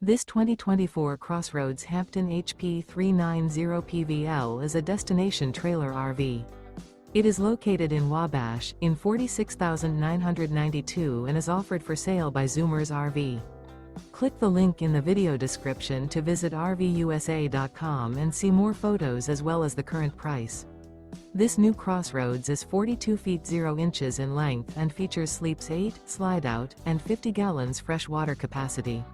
This 2024 CrossRoads Hampton HP390PVL is a destination trailer RV. It is located in Wabash, in 46,992 and is offered for sale by Zoomers RV. Click the link in the video description to visit RVUSA.com and see more photos as well as the current price. This new CrossRoads is 42 feet 0 inches in length and features sleeps 8, Slideout, and 50 gallons fresh water capacity.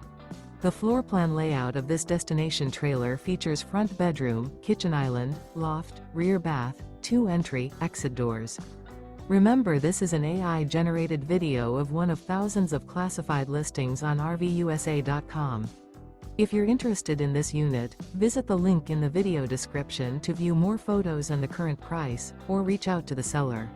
The floor plan layout of this destination trailer features front bedroom, kitchen island, loft, rear bath, 2 entry, exit doors. Remember, this is an AI-generated video of one of thousands of classified listings on RVUSA.com. If you're interested in this unit, visit the link in the video description to view more photos and the current price, or reach out to the seller.